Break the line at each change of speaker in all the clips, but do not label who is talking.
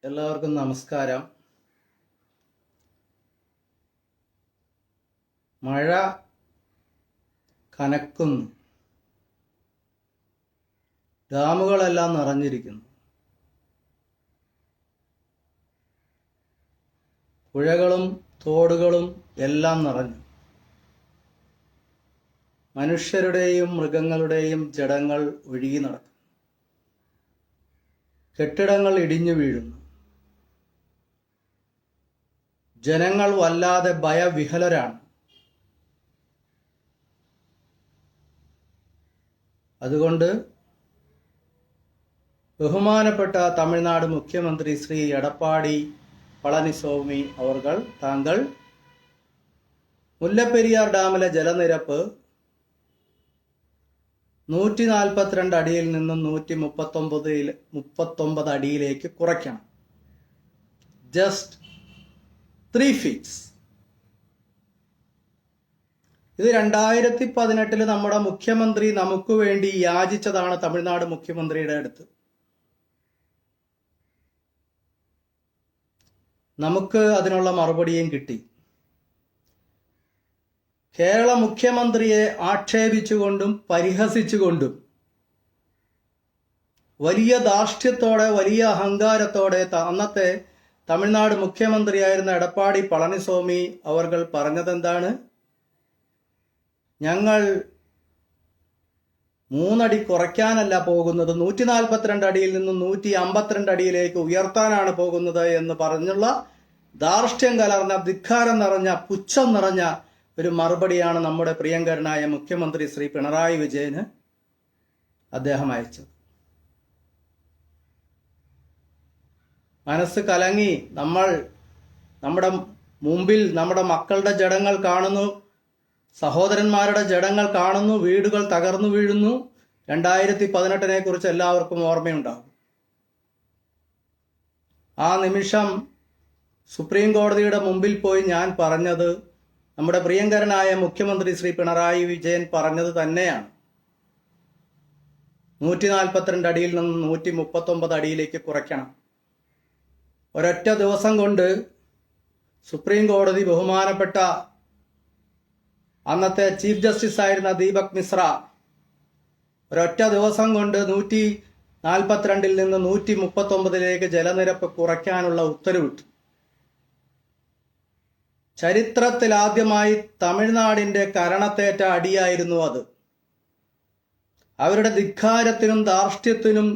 എല്ലാവർക്കും നമസ്കാരം. മഴ കനക്കുന്നു, ഡാമുകളെല്ലാം നിറഞ്ഞിരിക്കുന്നു, പുഴകളും തോടുകളും എല്ലാം നിറഞ്ഞു. മനുഷ്യരുടെയും മൃഗങ്ങളുടെയും ജഡങ്ങൾ ഒഴുകി നടക്കുന്നു. കെട്ടിടങ്ങൾ ഇടിഞ്ഞു വീഴുന്നു. ജനങ്ങൾ വല്ലാതെ ഭയവിഹലരാണ്. അതുകൊണ്ട് ബഹുമാനപ്പെട്ട തമിഴ്നാട് മുഖ്യമന്ത്രി ശ്രീ എടപ്പാടി പളനിസ്വാമി താങ്കൾ മുല്ലപ്പെരിയാർ ഡാമിലെ ജലനിരപ്പ് 142 അടിയിൽ നിന്നും 139 അടിയിലേക്ക് കുറയ്ക്കണം. Just 3 feet. ഇത് 2018 നമ്മുടെ മുഖ്യമന്ത്രി നമുക്ക് വേണ്ടി യാചിച്ചതാണ് തമിഴ്നാട് മുഖ്യമന്ത്രിയുടെ അടുത്ത്. നമുക്ക് അതിനുള്ള മറുപടിയും കിട്ടി. കേരള മുഖ്യമന്ത്രിയെ ആക്ഷേപിച്ചുകൊണ്ടും പരിഹസിച്ചുകൊണ്ടും വലിയ ധാർഷ്ട്യത്തോടെ വലിയ അഹങ്കാരത്തോടെ അന്നത്തെ തമിഴ്നാട് മുഖ്യമന്ത്രിയായിരുന്ന എടപ്പാടി പളനിസ്വാമി അവർ പറഞ്ഞതെന്താണ്? ഞങ്ങൾ 3 അടി കുറയ്ക്കാനല്ല പോകുന്നത്, 142 അടിയിൽ നിന്നും 152 അടിയിലേക്ക് ഉയർത്താനാണ് പോകുന്നത് എന്ന് പറഞ്ഞുള്ള ധാർഷ്ട്യം കലർന്ന, ധിക്കാരം നിറഞ്ഞ, പുച്ഛം നിറഞ്ഞ ഒരു മറുപടിയാണ് നമ്മുടെ പ്രിയങ്കരനായ മുഖ്യമന്ത്രി ശ്രീ പിണറായി വിജയന് അദ്ദേഹം അയച്ചത്. മനസ്സ് കലങ്ങി. നമ്മുടെ മുമ്പിൽ നമ്മുടെ മക്കളുടെ ജഡങ്ങൾ കാണുന്നു, സഹോദരന്മാരുടെ ജഡങ്ങൾ കാണുന്നു, വീടുകൾ തകർന്നു വീഴുന്നു. 2018 കുറിച്ച് എല്ലാവർക്കും ഓർമ്മയുണ്ടാകും. ആ നിമിഷം സുപ്രീം കോടതിയുടെ മുമ്പിൽ പോയി ഞാൻ പറഞ്ഞത്, നമ്മുടെ പ്രിയങ്കരനായ മുഖ്യമന്ത്രി ശ്രീ പിണറായി വിജയൻ പറഞ്ഞത് തന്നെയാണ്. 142 അടിയിൽ നിന്ന് 139 അടിയിലേക്ക് കുറയ്ക്കണം. ഒരൊറ്റ ദിവസം കൊണ്ട് സുപ്രീം കോടതി ബഹുമാനപ്പെട്ട അന്നത്തെ ചീഫ് ജസ്റ്റിസ് ആയിരുന്ന ദീപക് മിശ്ര ഒരൊറ്റ ദിവസം കൊണ്ട് 142 നിന്ന് 139 ജലനിരപ്പ് കുറയ്ക്കാനുള്ള ഉത്തരവിട്ടു. ചരിത്രത്തിൽ ആദ്യമായി തമിഴ്നാടിന്റെ കരണത്തേറ്റ അടിയായിരുന്നു അത്. അവരുടെ ധിക്കാരത്തിനും ധാർഷ്ട്യത്തിനും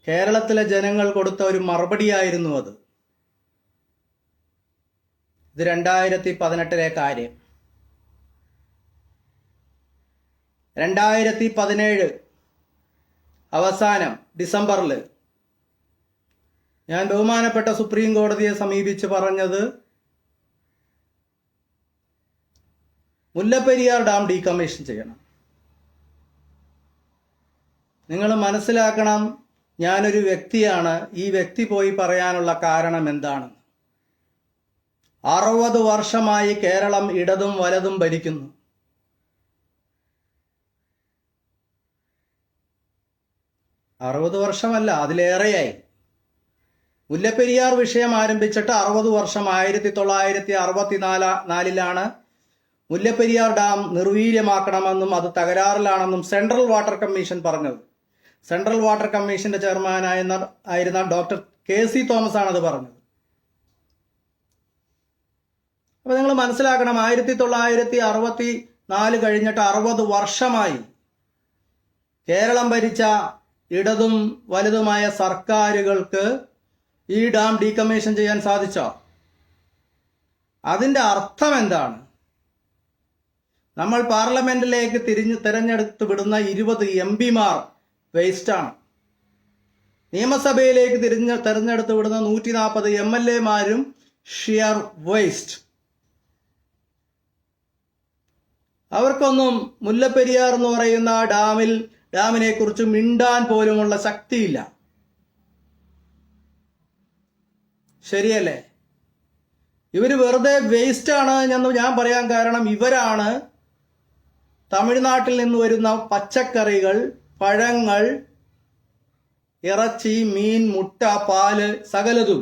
കേരളത്തിലെ ജനങ്ങൾ കൊടുത്ത ഒരു മറുപടിയായിരുന്നു അത്. ഇത് 2018 കാര്യം. 2017 അവസാനം ഡിസംബറിൽ ഞാൻ ബഹുമാനപ്പെട്ട സുപ്രീം കോടതിയെ സമീപിച്ച് പറഞ്ഞത്, മുല്ലപ്പെരിയാർ ഡാം ഡീകമ്മീഷൻ ചെയ്യണം. നിങ്ങൾ മനസ്സിലാക്കണം, ഞാനൊരു വ്യക്തിയാണ്. ഈ വ്യക്തി പോയി പറയാനുള്ള കാരണം എന്താണ്? 60 വർഷമായി കേരളം ഇടതും വലതും ഭരിക്കുന്നു. വർഷമല്ല, അതിലേറെയായി. മുല്ലപ്പെരിയാർ വിഷയം ആരംഭിച്ചിട്ട് 60 വർഷം. 1964 മുല്ലപ്പെരിയാർ ഡാം നിർവീര്യമാക്കണമെന്നും അത് തകരാറിലാണെന്നും സെൻട്രൽ വാട്ടർ കമ്മീഷൻ പറഞ്ഞത്. സെൻട്രൽ വാട്ടർ കമ്മീഷന്റെ ചെയർമാനായിരുന്ന ഡോക്ടർ KC തോമസ് ആണ് അത് പറഞ്ഞത്. അപ്പൊ നിങ്ങൾ മനസ്സിലാക്കണം, 1964 കഴിഞ്ഞിട്ട് 60 വർഷമായി കേരളം ഭരിച്ച ഇടതും വലുതുമായ സർക്കാരുകൾക്ക് ഈ ഡാം ഡീകമ്മീഷൻ ചെയ്യാൻ സാധിച്ചോ? അതിന്റെ അർത്ഥം എന്താണ്? നമ്മൾ പാർലമെന്റിലേക്ക് തിരഞ്ഞെടുത്ത് വിടുന്ന 20 MP-മാർ വേസ്റ്റാണ്. നിയമസഭയിലേക്ക് തിരഞ്ഞെടുത്ത് വിടുന്ന 140 MLA-മാരും ഷിയർ വേസ്റ്റ്. അവർക്കൊന്നും മുല്ലപ്പെരിയാർ എന്ന് പറയുന്ന ഡാമിനെ കുറിച്ച് മിണ്ടാൻ പോലുമുള്ള ശക്തിയില്ല. ശരിയല്ലേ? ഇവര് വെറുതെ വേസ്റ്റ് ആണ് എന്ന് ഞാൻ പറയാൻ കാരണം, ഇവരാണ് തമിഴ്നാട്ടിൽ നിന്ന് വരുന്ന പച്ചക്കറികൾ, പഴങ്ങൾ, ഇറച്ചി, മീൻ, മുട്ട, പാല് സകലതും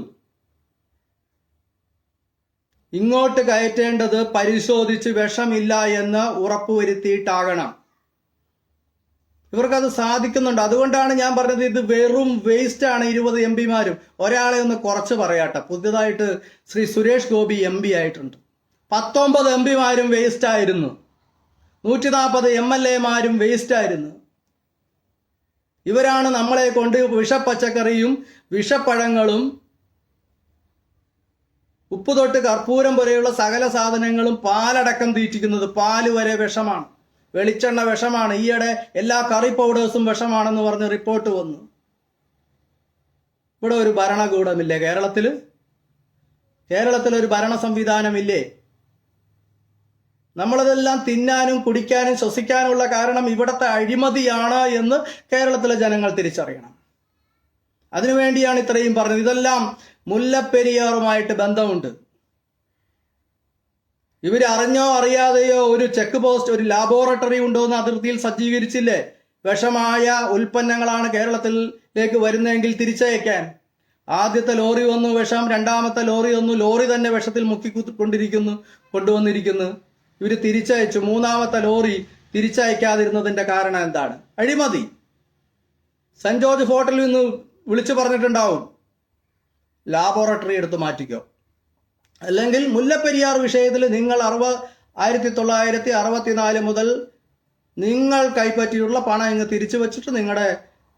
ഇങ്ങോട്ട് കയറ്റേണ്ടത് പരിശോധിച്ച് വിഷമില്ല എന്ന് ഉറപ്പുവരുത്തിയിട്ടാകണം. ഇവർക്കത് സാധിക്കുന്നുണ്ട്. അതുകൊണ്ടാണ് ഞാൻ പറഞ്ഞത് ഇത് വെറും വേസ്റ്റ് ആണ്. 20 MP-മാരും. ഒരാളെ ഒന്ന് കുറച്ച് പറയാട്ടെ. പുതിയതായിട്ട് ശ്രീ സുരേഷ് ഗോപി MP ആയിട്ടുണ്ട്. 19 MP-മാരും വേസ്റ്റ് ആയിരുന്നു. 140 MLA-മാരും വേസ്റ്റ് ആയിരുന്നു. ഇവരാണ് നമ്മളെ കൊണ്ട് വിഷപ്പച്ചക്കറിയും വിഷപ്പഴങ്ങളും ഉപ്പ് തൊട്ട് കർപ്പൂരം വരെയുള്ള സകല സാധനങ്ങളും പാലടക്കം തീറ്റിക്കുന്നത്. പാല് വരെ വിഷമാണ്, വെളിച്ചെണ്ണ വിഷമാണ്. ഈയിടെ എല്ലാ കറി പൗഡേഴ്സും വിഷമാണെന്ന് പറഞ്ഞ് റിപ്പോർട്ട് വന്നു. ഇവിടെ ഒരു ഭരണകൂടമില്ലേ കേരളത്തിൽ? കേരളത്തിലൊരു ഭരണ സംവിധാനമില്ലേ? നമ്മളതെല്ലാം തിന്നാനും കുടിക്കാനും ശ്വസിക്കാനുള്ള കാരണം ഇവിടുത്തെ അഴിമതിയാണ് എന്ന് കേരളത്തിലെ ജനങ്ങൾ തിരിച്ചറിയണം. അതിനുവേണ്ടിയാണ് ഇത്രയും പറഞ്ഞത്. ഇതെല്ലാം മുല്ലപ്പെരിയാറുമായിട്ട് ബന്ധമുണ്ട്. ഇവരറിഞ്ഞോ അറിയാതെയോ ഒരു ചെക്ക് പോസ്റ്റ്, ഒരു ലാബോറട്ടറി ഉണ്ടോയെന്ന് അതിർത്തിയിൽ സജ്ജീകരിച്ചില്ലേ? വിഷമായ ഉൽപ്പന്നങ്ങളാണ് കേരളത്തിലേക്ക് വരുന്നതെങ്കിൽ തിരിച്ചയക്കാൻ. ആദ്യത്തെ ലോറി വന്നു വിഷം, രണ്ടാമത്തെ ലോറി വന്നു, ലോറി തന്നെ വിഷത്തിൽ കൊണ്ടുവന്നിരിക്കുന്നു. ഇവർ തിരിച്ചയച്ചു. മൂന്നാമത്തെ ലോറി തിരിച്ചയക്കാതിരുന്നതിന്റെ കാരണം എന്താണ്? അഴിമതി. സെന്റ് ജോർജ് ഫോർട്ടിൽ നിന്ന് വിളിച്ചു പറഞ്ഞിട്ടുണ്ടാവും, ലാബോറട്ടറി എടുത്ത് മാറ്റിക്കോ. അല്ലെങ്കിൽ മുല്ലപ്പെരിയാർ വിഷയത്തിൽ നിങ്ങൾ 1964 മുതൽ നിങ്ങൾ കൈപ്പറ്റിയുള്ള പണം ഇങ്ങ് തിരിച്ചു വെച്ചിട്ട്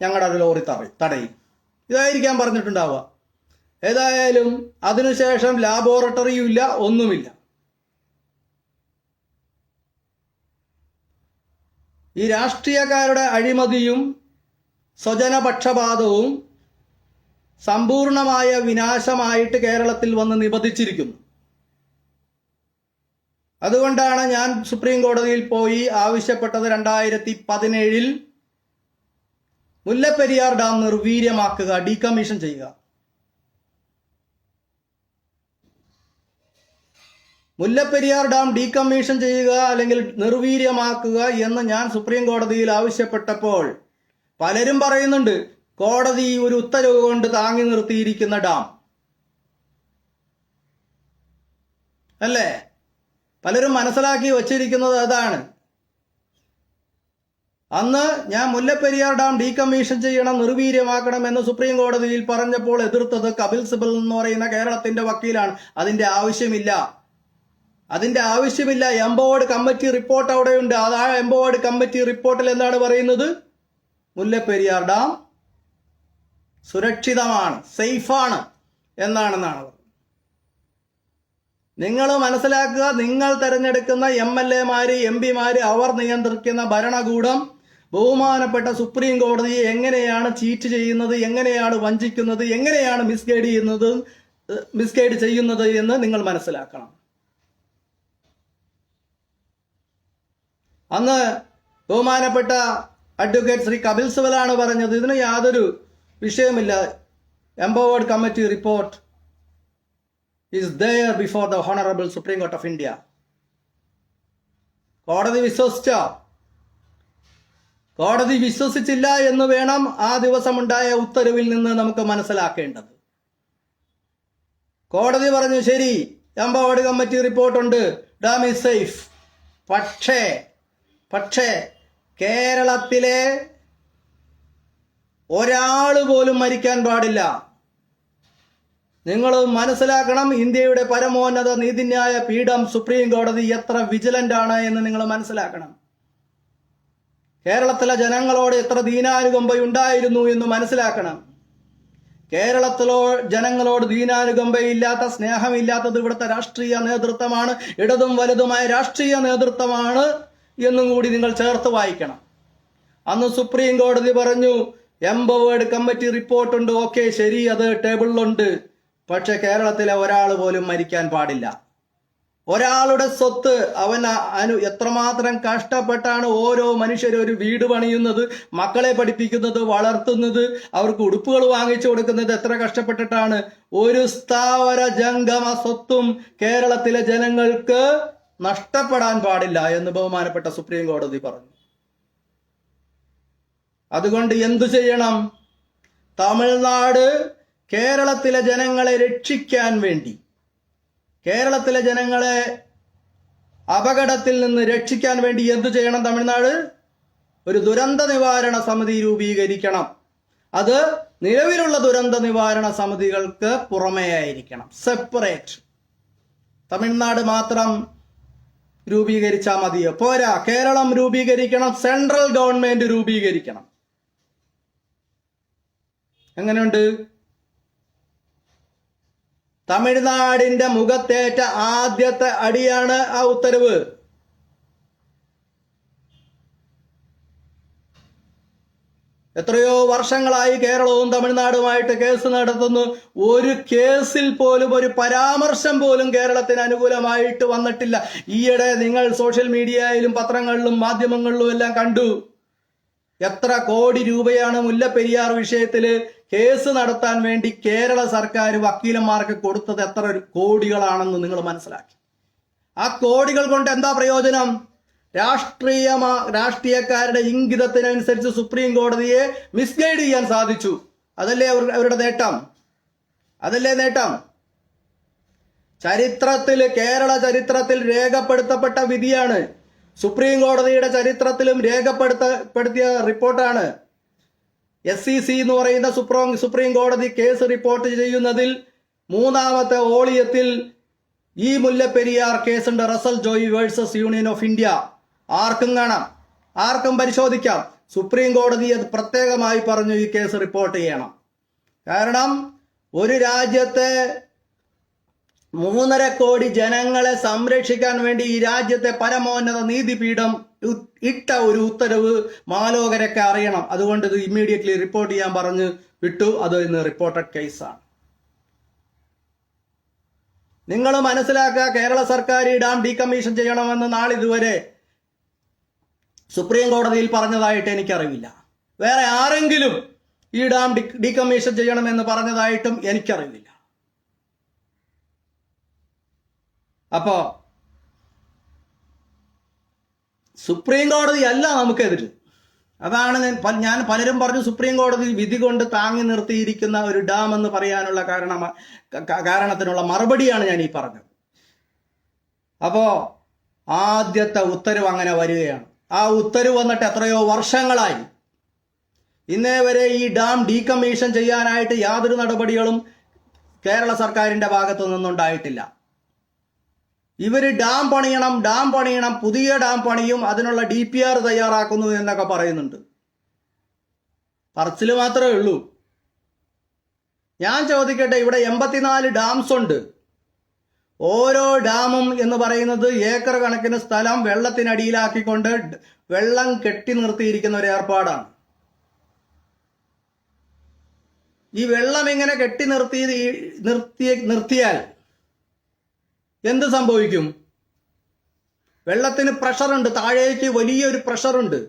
ഞങ്ങളുടെ ഒരു ലോറി തടയും. ഇതായിരിക്കാൻ പറഞ്ഞിട്ടുണ്ടാവുക. ഏതായാലും അതിനുശേഷം ലാബോറട്ടറിയും ഇല്ല, ഒന്നുമില്ല. ഈ രാഷ്ട്രീയക്കാരുടെ അഴിമതിയും സ്വജനപക്ഷപാതവും സമ്പൂർണമായ വിനാശമായിട്ട് കേരളത്തിൽ വന്ന് നിബന്ധിച്ചിരിക്കുന്നു. അതുകൊണ്ടാണ് ഞാൻ സുപ്രീം കോടതിയിൽ പോയി ആവശ്യപ്പെട്ടത് 2017 മുല്ലപ്പെരിയാർ ഡാം നിർവീര്യമാക്കുക, ഡീകമ്മീഷൻ ചെയ്യുക. മുല്ലപ്പെരിയാർ ഡാം ഡീകമ്മീഷൻ ചെയ്യുക അല്ലെങ്കിൽ നിർവീര്യമാക്കുക എന്ന് ഞാൻ സുപ്രീം കോടതിയിൽ ആവശ്യപ്പെട്ടപ്പോൾ പലരും പറയുന്നുണ്ട്, കോടതി ഒരു ഉത്തരവ് കൊണ്ട് താങ്ങി നിർത്തിയിരിക്കുന്ന ഡാം അല്ലേ? പലരും മനസ്സിലാക്കി വച്ചിരിക്കുന്നത് അതാണ്. അന്ന് ഞാൻ മുല്ലപ്പെരിയാർ ഡാം ഡീകമ്മീഷൻ ചെയ്യണം, നിർവീര്യമാക്കണം എന്ന് സുപ്രീം കോടതിയിൽ പറഞ്ഞപ്പോൾ എതിർത്തത് കപിൽ സിബൽ എന്ന് പറയുന്ന കേരളത്തിന്റെ വക്കീലാണ്. അതിന്റെ ആവശ്യമില്ല. എംപവേർഡ് കമ്മിറ്റി റിപ്പോർട്ട് അവിടെയുണ്ട്. ആ എംപവേർഡ് കമ്മിറ്റി റിപ്പോർട്ടിൽ എന്താണ് പറയുന്നത്? മുല്ലപ്പെരിയാർ ഡാം സുരക്ഷിതമാണ്, സേഫാണ് എന്നാണെന്നാണ് പറയുന്നത്. നിങ്ങൾ മനസ്സിലാക്കുക, നിങ്ങൾ തെരഞ്ഞെടുക്കുന്ന MLA-മാര് MP-മാര് അവർ നിയന്ത്രിക്കുന്ന ഭരണകൂടം ബഹുമാനപ്പെട്ട സുപ്രീം കോടതിയെ എങ്ങനെയാണ് ചീറ്റ് ചെയ്യുന്നത്, എങ്ങനെയാണ് വഞ്ചിക്കുന്നത്, എങ്ങനെയാണ് മിസ്ഗൈഡ് ചെയ്യുന്നത് എന്ന് നിങ്ങൾ മനസ്സിലാക്കണം. അന്ന് ബഹുമാനപ്പെട്ട അഡ്വക്കേറ്റ് ശ്രീ കപിൽ സിബലാണ് പറഞ്ഞത്, ഇതിന് യാതൊരു വിഷയമില്ല, empowered committee report is there before the Honorable Supreme Court of India. കോടതി വിശ്വസിച്ചില്ല എന്ന് വേണം ആ ദിവസമുണ്ടായ ഉത്തരവിൽ നിന്ന് നമുക്ക് മനസ്സിലാക്കേണ്ടത്. കോടതി പറഞ്ഞു, ശരി, എംപവേർഡ് കമ്മിറ്റി റിപ്പോർട്ടുണ്ട്, ഡാം ഈസ് സേഫ്. പക്ഷേ കേരളത്തിലെ ഒരാൾ പോലും മരിക്കാൻ പാടില്ല. നിങ്ങൾ മനസ്സിലാക്കണം, ഇന്ത്യയുടെ പരമോന്നത നീതിന്യായ പീഠം സുപ്രീം കോടതി എത്ര വിജിലന്റ് ആണ് എന്ന് നിങ്ങൾ മനസ്സിലാക്കണം. കേരളത്തിലെ ജനങ്ങളോട് എത്ര ദീനാനുകമ്പയുണ്ടായിരുന്നു എന്ന് മനസ്സിലാക്കണം. ജനങ്ങളോട് ദീനാനുകമ്പയില്ലാത്ത, സ്നേഹമില്ലാത്തത് ഇവിടുത്തെ രാഷ്ട്രീയ നേതൃത്വമാണ്, ഇടതും വലതുമായ രാഷ്ട്രീയ നേതൃത്വമാണ് എന്നും കൂടി നിങ്ങൾ ചേർത്ത് വായിക്കണം. അന്ന് സുപ്രീം കോടതി പറഞ്ഞു, എംപവേർഡ് കമ്മിറ്റി റിപ്പോർട്ടുണ്ട്, ഓക്കെ ശരി, അത് ടേബിളിലുണ്ട്. പക്ഷെ കേരളത്തിലെ ഒരാൾ പോലും മരിക്കാൻ പാടില്ല. ഒരാളുടെ സ്വത്ത് എത്രമാത്രം കഷ്ടപ്പെട്ടാണ് ഓരോ മനുഷ്യരും ഒരു വീട് പണിയുന്നത്, മക്കളെ പഠിപ്പിക്കുന്നത്, വളർത്തുന്നത്, അവർക്ക് ഉടുപ്പുകൾ വാങ്ങിച്ചു കൊടുക്കുന്നത് എത്ര കഷ്ടപ്പെട്ടിട്ടാണ്. ഒരു സ്ഥാവര ജംഗമ സ്വത്തും കേരളത്തിലെ ജനങ്ങൾക്ക് നഷ്ടപ്പെടാൻ പാടില്ല എന്ന് ബഹുമാനപ്പെട്ട സുപ്രീം കോടതി പറഞ്ഞു. അതുകൊണ്ട് എന്തു ചെയ്യണം? തമിഴ്നാട് കേരളത്തിലെ ജനങ്ങളെ രക്ഷിക്കാൻ വേണ്ടി, കേരളത്തിലെ ജനങ്ങളെ അപകടത്തിൽ നിന്ന് രക്ഷിക്കാൻ വേണ്ടി എന്തു ചെയ്യണം? തമിഴ്നാട് ഒരു ദുരന്ത നിവാരണ സമിതി രൂപീകരിക്കണം. അത് നിലവിലുള്ള ദുരന്ത നിവാരണ സമിതികൾക്ക് പുറമേ ആയിരിക്കണം, സെപ്പറേറ്റ്. തമിഴ്നാട് മാത്രം രൂപീകരിച്ചാൽ മതിയോ? പോരാ, കേരളം രൂപീകരിക്കണം, സെൻട്രൽ ഗവൺമെന്റ് രൂപീകരിക്കണം. എങ്ങനെയുണ്ട്? തമിഴ്നാടിന്റെ മുഖത്തേറ്റ ആദ്യത്തെ അടിയാണ് ആ ഉത്തരവ്. എത്രയോ വർഷങ്ങളായി കേരളവും തമിഴ്നാടുമായിട്ട് കേസ് നടത്തുന്നു. ഒരു കേസിൽ പോലും ഒരു പരാമർശം പോലും കേരളത്തിന് അനുകൂലമായിട്ട് വന്നിട്ടില്ല. ഈയിടെ നിങ്ങൾ സോഷ്യൽ മീഡിയയിലും പത്രങ്ങളിലും മാധ്യമങ്ങളിലും എല്ലാം കണ്ടു. എത്ര കോടി രൂപയാണ് മുല്ലപ്പെരിയാർ വിഷയത്തില് കേസ് നടത്താൻ വേണ്ടി കേരള സർക്കാർ വക്കീലന്മാർക്ക് കൊടുത്തത്? എത്ര കോടികളാണെന്ന് നിങ്ങൾ മനസ്സിലാക്കി. ആ കോടികൾ കൊണ്ട് എന്താ പ്രയോജനം? രാഷ്ട്രീയക്കാരുടെ ഇംഗിതത്തിനനുസരിച്ച് സുപ്രീം കോടതിയെ മിസ്ഗൈഡ് ചെയ്യാൻ സാധിച്ചു. അതല്ലേ അവരുടെ നേട്ടം? അതല്ലേ നേട്ടം? കേരള ചരിത്രത്തിൽ രേഖപ്പെടുത്തപ്പെട്ട വിധിയാണ്. സുപ്രീം കോടതിയുടെ ചരിത്രത്തിലും രേഖപ്പെടുത്തിയ റിപ്പോർട്ടാണ്. SCC എന്ന് പറയുന്ന സുപ്രീം കോടതി കേസ് റിപ്പോർട്ട് ചെയ്യുന്നതിൽ മൂന്നാമത്തെ വോളിയത്തിൽ ഈ മുല്ലപ്പെരിയാർ കേസുണ്ട്. Russel Joy versus union of India. ആർക്കും കാണാം, ആർക്കും പരിശോധിക്കാം. സുപ്രീം കോടതി അത് പ്രത്യേകമായി പറഞ്ഞു ഈ കേസ് റിപ്പോർട്ട് ചെയ്യണം. കാരണം ഒരു രാജ്യത്തെ 3.5 കോടി ജനങ്ങളെ സംരക്ഷിക്കാൻ വേണ്ടി ഈ രാജ്യത്തെ പരമോന്നത നീതിപീഠം ഇട്ട ഒരു ഉത്തരവ് മാലോകരൊക്കെ അറിയണം. അതുകൊണ്ട് ഇത് ഇമ്മീഡിയറ്റ്ലി റിപ്പോർട്ട് ചെയ്യാൻ പറഞ്ഞ് വിട്ടു. അത് ഇന്ന് റിപ്പോർട്ടഡ് കേസാണ്. നിങ്ങൾ മനസ്സിലാക്കുക, കേരള സർക്കാർ ഈ ഡാം ഡീകമ്മീഷൻ ചെയ്യണമെന്ന് നാളിതുവരെ സുപ്രീം കോടതിയിൽ പറഞ്ഞതായിട്ട് എനിക്കറിവില്ല. വേറെ ആരെങ്കിലും ഈ ഡാം ഡീകമ്മീഷൻ ചെയ്യണമെന്ന് പറഞ്ഞതായിട്ടും എനിക്കറിവില്ല. അപ്പോ സുപ്രീം കോടതി അല്ല നമുക്കെതിര്. അതാണ് ഞാൻ പലരും പറഞ്ഞു സുപ്രീം കോടതി വിധി കൊണ്ട് താങ്ങി നിർത്തിയിരിക്കുന്ന ഒരു ഡാം എന്ന് പറയാനുള്ള കാരണത്തിനുള്ള മറുപടിയാണ് ഞാൻ ഈ പറഞ്ഞത്. അപ്പോ ആദ്യത്തെ ഉത്തരവ് അങ്ങനെ വരികയാണ്. ആ ഉത്തരവ് വന്നിട്ട് എത്രയോ വർഷങ്ങളായി. ഇന്നേ വരെ ഈ ഡാം ഡീകമ്മീഷൻ ചെയ്യാനായിട്ട് യാതൊരു നടപടികളും കേരള സർക്കാരിന്റെ ഭാഗത്തു നിന്നുണ്ടായിട്ടില്ല. ഇവര് ഡാം പണിയണം, പുതിയ ഡാം പണിയും, അതിനുള്ള DPR തയ്യാറാക്കുന്നു എന്നൊക്കെ പറയുന്നുണ്ട്. പറച്ചില് മാത്രമേ ഉള്ളൂ. ഞാൻ ചോദിക്കട്ടെ, ഇവിടെ 84 ഡാംസ് ഉണ്ട്. ഓരോ ഡാമും എന്ന് പറയുന്നത് ഏക്കർ കണക്കിന് സ്ഥലം വെള്ളത്തിനടിയിലാക്കിക്കൊണ്ട് വെള്ളം കെട്ടി നിർത്തിയിരിക്കുന്ന ഒരു ഏർപ്പാടാണ്. ഈ വെള്ളം ഇങ്ങനെ കെട്ടി നിർത്തിയാൽ എന്ത് സംഭവിക്കും? വെള്ളത്തിന് പ്രഷറുണ്ട്, താഴേക്ക് വലിയൊരു പ്രഷറുണ്ട്.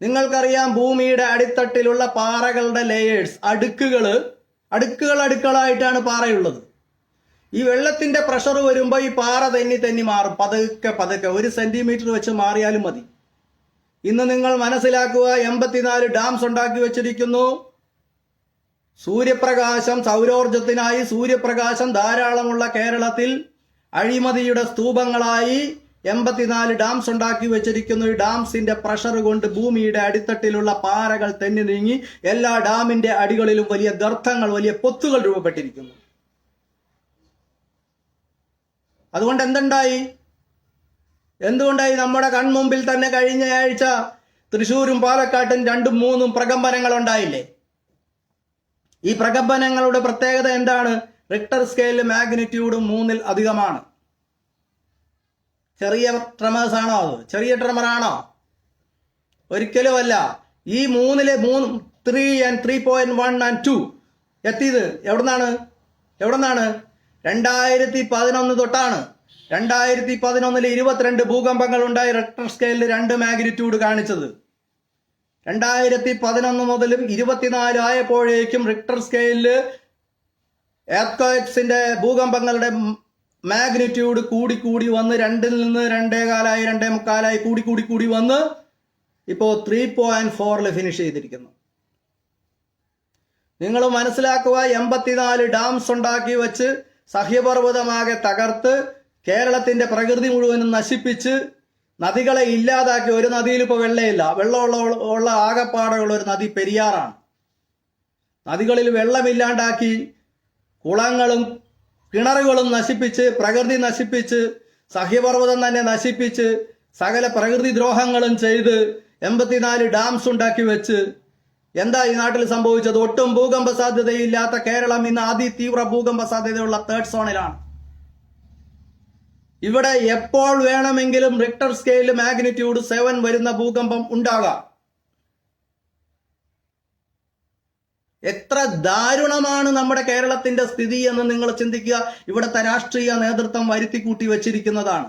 നിങ്ങൾക്കറിയാം, ഭൂമിയുടെ അടിത്തട്ടിലുള്ള പാറകളുടെ ലെയേഴ്സ്, അടുക്കുകളായിട്ടാണ് പാറയുള്ളത്. ഈ വെള്ളത്തിന്റെ പ്രഷർ വരുമ്പോൾ ഈ പാറ തെന്നി മാറും. പതുക്കെ 1 സെന്റിമീറ്റർ വെച്ച് മാറിയാലും മതി. ഇന്ന് നിങ്ങൾ മനസ്സിലാക്കുക, 84 ഡാംസ് ഉണ്ടാക്കി വെച്ചിരിക്കുന്നു. സൗരോർജത്തിനായി സൂര്യപ്രകാശം ധാരാളമുള്ള കേരളത്തിൽ അഴിമതിയുടെ സ്തൂപങ്ങളായി 84 ഡാംസ് ഉണ്ടാക്കി വെച്ചിരിക്കുന്നു. ഈ ഡാംസിന്റെ പ്രഷർ കൊണ്ട് ഭൂമിയുടെ അടിത്തട്ടിലുള്ള പാറകൾ തെന്നി നീങ്ങി എല്ലാ ഡാമിന്റെ അടികളിലും വലിയ ഗർത്തങ്ങൾ, വലിയ പൊത്തുകൾ രൂപപ്പെട്ടിരിക്കുന്നു. അതുകൊണ്ട് എന്തുകൊണ്ടായി നമ്മുടെ കൺമുമ്പിൽ തന്നെ കഴിഞ്ഞ ആഴ്ച തൃശ്ശൂരും പാലക്കാട്ടും 2ഉം 3ഉം പ്രകമ്പനങ്ങൾ ഉണ്ടായില്ലേ? ഈ പ്രകമ്പനങ്ങളുടെ പ്രത്യേകത എന്താണ്? റിക്ടർ സ്കെയിലിൽ മാഗ്നിറ്റ്യൂഡ് 3ൽ അധികമാണ്. ചെറിയ ട്രമേഴ്സ് ആണോ? അത് ചെറിയ ട്രമറാണോ? ഒരിക്കലുമല്ല. ഈ 3 3 and 3.1 and 2 എത്തിയത് എവിടുന്നാണ്? 2011 തൊട്ടാണ്. 2011 22 ഭൂകമ്പങ്ങൾ ഉണ്ടായി, റിക്ടർ സ്കെയിലിൽ 2 മാഗ്നിറ്റ്യൂഡ് കാണിച്ചത്. 2011 മുതലും 24 ആയപ്പോഴേക്കും റിക്ടർ സ്കെയിലില് എർത്ത്ക്വേക്സിന്റെ ഭൂകമ്പങ്ങളുടെ മാഗ്നിറ്റ്യൂഡ് കൂടി വന്ന് 2ൽ നിന്ന് 2.4 2.25 കൂടി വന്ന് ഇപ്പോ 3.4 ഫിനിഷ് ചെയ്തിരിക്കുന്നു. നിങ്ങൾ മനസ്സിലാക്കുക, 84 ഡാംസ് ഉണ്ടാക്കി വെച്ച് സഹ്യപർവ്വതമാകെ തകർത്ത് കേരളത്തിന്റെ പ്രകൃതി മുഴുവനും നശിപ്പിച്ച് നദികളെ ഇല്ലാതാക്കി. ഒരു നദിയിൽ ഇപ്പോൾ വെള്ളമില്ല. വെള്ളമുള്ള ആകപ്പാടുള്ള ഒരു നദി പെരിയാറാണ്. നദികളിൽ വെള്ളമില്ലാണ്ടാക്കി, കുളങ്ങളും കിണറുകളും നശിപ്പിച്ച്, പ്രകൃതി നശിപ്പിച്ച്, സഹ്യപർവ്വതം തന്നെ നശിപ്പിച്ച്, സകല പ്രകൃതി ദ്രോഹങ്ങളും ചെയ്ത് 84 ഡാംസ് ഉണ്ടാക്കി വെച്ച് എന്താ ഈ നാട്ടിൽ സംഭവിച്ചത്? ഒട്ടും ഭൂകമ്പ സാധ്യതയില്ലാത്ത കേരളം ഇന്ന് അതിതീവ്ര ഭൂകമ്പ സാധ്യതയുള്ള 3rd സോണിലാണ്. ഇവിടെ എപ്പോൾ വേണമെങ്കിലും റിക്ടർ സ്കെയിലിൽ മാഗ്നിറ്റ്യൂഡ് 7 വരുന്ന ഭൂകമ്പം ഉണ്ടാകാം. എത്ര ദാരുണമാണ് നമ്മുടെ കേരളത്തിന്റെ സ്ഥിതി എന്ന് നിങ്ങൾ ചിന്തിക്കുക. ഇവിടുത്തെ രാഷ്ട്രീയ നേതൃത്വം വരുത്തിക്കൂട്ടി വെച്ചിരിക്കുന്നതാണ്.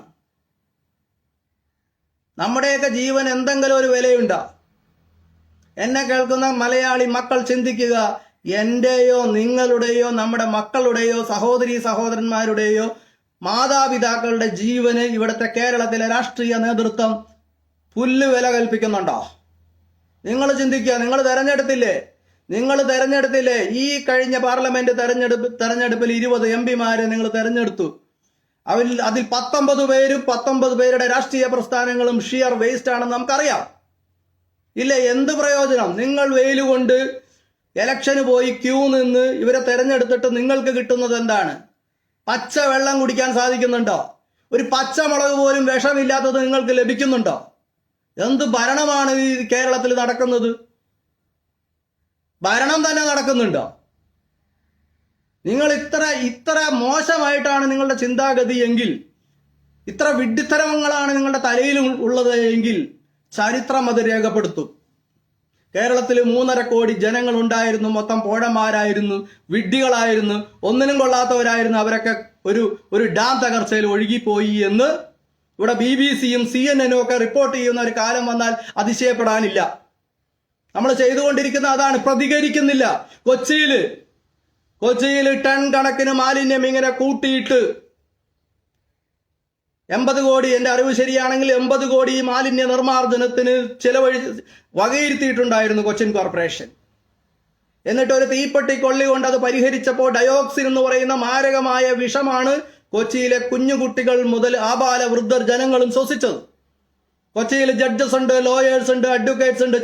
നമ്മുടെയൊക്കെ ജീവൻ എന്തെങ്കിലും ഒരു വിലയുണ്ടോ? എന്നെ കേൾക്കുന്ന മലയാളി മക്കൾ ചിന്തിക്കുക. എന്റെയോ നിങ്ങളുടെയോ നമ്മുടെ മക്കളുടെയോ സഹോദരീ സഹോദരന്മാരുടെയോ മാതാപിതാക്കളുടെ ജീവന് ഇവിടുത്തെ കേരളത്തിലെ രാഷ്ട്രീയ നേതൃത്വം പുല്ല് വില കൽപ്പിക്കുന്നുണ്ടോ? നിങ്ങൾ ചിന്തിക്കുക. നിങ്ങൾ തെരഞ്ഞെടുത്തില്ലേ? ഈ കഴിഞ്ഞ പാർലമെന്റ് തെരഞ്ഞെടുപ്പിൽ 20 എംപിമാരെ നിങ്ങൾ തെരഞ്ഞെടുത്തു. അതിൽ 19 പേരുടെ രാഷ്ട്രീയ പ്രസ്ഥാനങ്ങളും ഷിയർ വേസ്റ്റ് ആണെന്ന് നമുക്കറിയാം. ഇല്ല, എന്ത് പ്രയോജനം? നിങ്ങൾ വെയിലുകൊണ്ട് ഇലക്ഷന് പോയി ക്യൂ നിന്ന് ഇവരെ തെരഞ്ഞെടുത്തിട്ട് നിങ്ങൾക്ക് കിട്ടുന്നത് എന്താണ്? പച്ച വെള്ളം കുടിക്കാൻ സാധിക്കുന്നുണ്ടോ? ഒരു പച്ചമുളക് പോലും വിഷമില്ലാത്തത് നിങ്ങൾക്ക് ലഭിക്കുന്നുണ്ടോ? എന്ത് ഭരണമാണ് ഈ കേരളത്തിൽ നടക്കുന്നത്? ഭരണം തന്നെ നടക്കുന്നുണ്ടോ? നിങ്ങൾ ഇത്ര മോശമായിട്ടാണ് നിങ്ങളുടെ ചിന്താഗതി എങ്കിൽ, ഇത്ര വിഡ്ഢിത്തരങ്ങളാണ് നിങ്ങളുടെ തലയിൽ ഉള്ളത് എങ്കിൽ ചരിത്രം അത് രേഖപ്പെടുത്തും. കേരളത്തിൽ 3.5 കോടി ജനങ്ങൾ ഉണ്ടായിരുന്നു. മൊത്തം പോഴന്മാരായിരുന്നു, വിഡ്ഢികളായിരുന്നു, ഒന്നിനും കൊള്ളാത്തവരായിരുന്നു. അവരൊക്കെ ഒരു ഡാം തകർച്ചയിൽ ഒഴുകിപ്പോയി എന്ന് ഇവിടെ BBC-യും CNN-ഉം ഒക്കെ റിപ്പോർട്ട് ചെയ്യുന്ന ഒരു കാലം വന്നാൽ അതിശയപ്പെടാനില്ല. നമ്മൾ ചെയ്തുകൊണ്ടിരിക്കുന്ന അതാണ്. പ്രതികരിക്കുന്നില്ല. കൊച്ചിയിൽ ടൺ കണക്കിന് മാലിന്യം ഇങ്ങനെ കൂട്ടിയിട്ട് 80 കോടി, എന്റെ അറിവ് ശരിയാണെങ്കിൽ 80 കോടി മാലിന്യ നിർമ്മാർജ്ജനത്തിന് വകയിരുത്തിയിട്ടുണ്ടായിരുന്നു കൊച്ചിൻ കോർപ്പറേഷൻ. എന്നിട്ട് ഒരു തീപ്പെട്ടി കൊള്ളി കൊണ്ട് അത് പരിഹരിച്ചപ്പോൾ ഡയോക്സിൻ എന്ന് പറയുന്ന മാരകമായ വിഷമാണ് കൊച്ചിയിലെ കുഞ്ഞുകുട്ടികൾ മുതൽ ആബാല വൃദ്ധർ ജനങ്ങളും ശ്വസിച്ചത്. കൊച്ചിയിൽ ജഡ്ജസ് ഉണ്ട്, ലോയേഴ്സ് ഉണ്ട്, അഡ്വക്കേറ്റ്സ് ഉണ്ട്,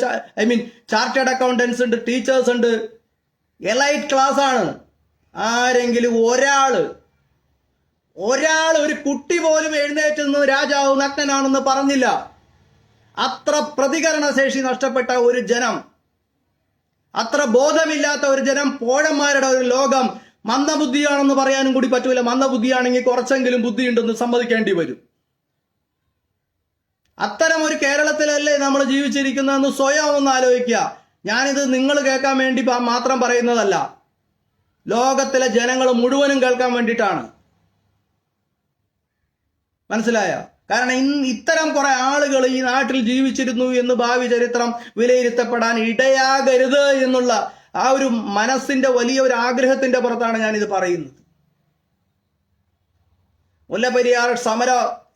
ചാർട്ടേഡ് അക്കൗണ്ടൻസ് ഉണ്ട്, ടീച്ചേഴ്സ് ഉണ്ട്. എലൈറ്റ് ക്ലാസ് ആണ്. ആരെങ്കിലും ഒരാള് ഒരു കുട്ടി പോലും എഴുന്നേറ്റ് നിന്ന് രാജാവ് നഗ്നനാണെന്ന് പറഞ്ഞില്ല. അത്ര പ്രതികരണശേഷി നഷ്ടപ്പെട്ട ഒരു ജനം, അത്ര ബോധമില്ലാത്ത ഒരു ജനം, പോഴന്മാരുടെ ഒരു ലോകം. മന്ദബുദ്ധിയാണെന്ന് പറയാനും കൂടി പറ്റൂല. മന്ദബുദ്ധിയാണെങ്കിൽ കുറച്ചെങ്കിലും ബുദ്ധിയുണ്ടെന്ന് സമ്മതിക്കേണ്ടി വരും. അത്തരം ഒരു കേരളത്തിലല്ലേ നമ്മൾ ജീവിച്ചിരിക്കുന്നതെന്ന് സ്വയം ഒന്ന് ആലോചിക്കുക. ഞാനിത് നിങ്ങൾ കേൾക്കാൻ വേണ്ടി മാത്രം പറയുന്നതല്ല, ലോകത്തിലെ ജനങ്ങൾ മുഴുവനും കേൾക്കാൻ വേണ്ടിയിട്ടാണ്. മനസ്സിലായോ? കാരണം ഇത്തരം കുറെ ആളുകൾ ഈ നാട്ടിൽ ജീവിച്ചിരുന്നു എന്ന് ഭാവി ചരിത്രം വിലയിരുത്തപ്പെടാൻ ഇടയാകരുത് എന്നുള്ള ആ ഒരു മനസ്സിന്റെ വലിയ ഒരു ആഗ്രഹത്തിന്റെ പുറത്താണ് ഞാനിത് പറയുന്നത്. മുല്ലപ്പെരിയാർ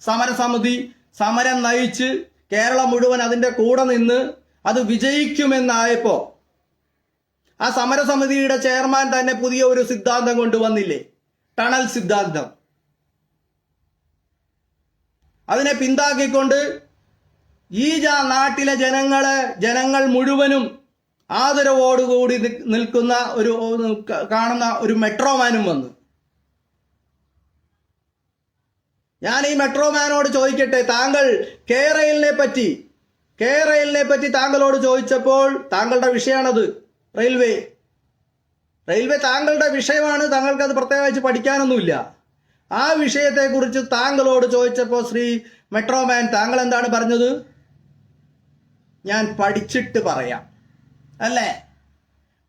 സമരസമിതി സമരം നയിച്ച് കേരളം മുഴുവൻ അതിന്റെ കൂടെ നിന്ന് അത് വിജയിക്കുമെന്നായപ്പോ ആ സമരസമിതിയുടെ ചെയർമാൻ തന്നെ പുതിയ ഒരു സിദ്ധാന്തം കൊണ്ടുവന്നില്ലേ? ടണൽ സിദ്ധാന്തം. അതിനെ പിന്താക്കിക്കൊണ്ട് ഈ നാട്ടിലെ ജനങ്ങൾ മുഴുവനും ആദരവോടുകൂടി നിൽക്കുന്ന കാണുന്ന ഒരു മെട്രോമാനും വന്നു. ഞാൻ ഈ മെട്രോമാനോട് ചോദിക്കട്ടെ, താങ്കൾ കെ-റെയിലിനെ പറ്റി താങ്കളോട് ചോദിച്ചപ്പോൾ, താങ്കളുടെ വിഷയമാണത്, റെയിൽവേ താങ്കളുടെ വിഷയമാണ്, താങ്കൾക്ക് അത് പ്രത്യേകിച്ച് പഠിക്കാനൊന്നുമില്ല. ആ വിഷയത്തെക്കുറിച്ച് താങ്കളോട് ചോദിച്ചപ്പോൾ ശ്രീ മെട്രോമാൻ താങ്കൾ എന്താണ് പറഞ്ഞത്? ഞാൻ പഠിച്ചിട്ട് പറയാം അല്ലേ?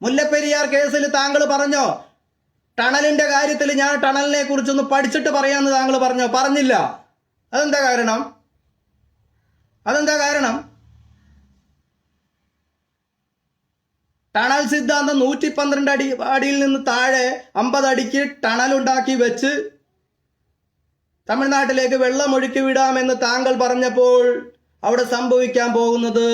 മുല്ലപ്പെരിയാർ കേസിൽ താങ്കൾ പറഞ്ഞോ ടണലിന്റെ കാര്യത്തിൽ ഞാൻ ടണലിനെ കുറിച്ചൊന്ന് പഠിച്ചിട്ട് പറയാമെന്ന് താങ്കൾ പറഞ്ഞോ? പറഞ്ഞില്ല. അതെന്താ കാരണം? ടണൽ സിദ്ധാന്തം 112 അടിയിൽ നിന്ന് താഴെ 50 അടിക്ക് ടണൽ ഉണ്ടാക്കി വെച്ച് തമിഴ്നാട്ടിലേക്ക് വെള്ളം ഒഴുക്കി വിടാമെന്ന് താങ്കൾ പറഞ്ഞപ്പോൾ അവിടെ സംഭവിക്കാൻ പോകുന്നത്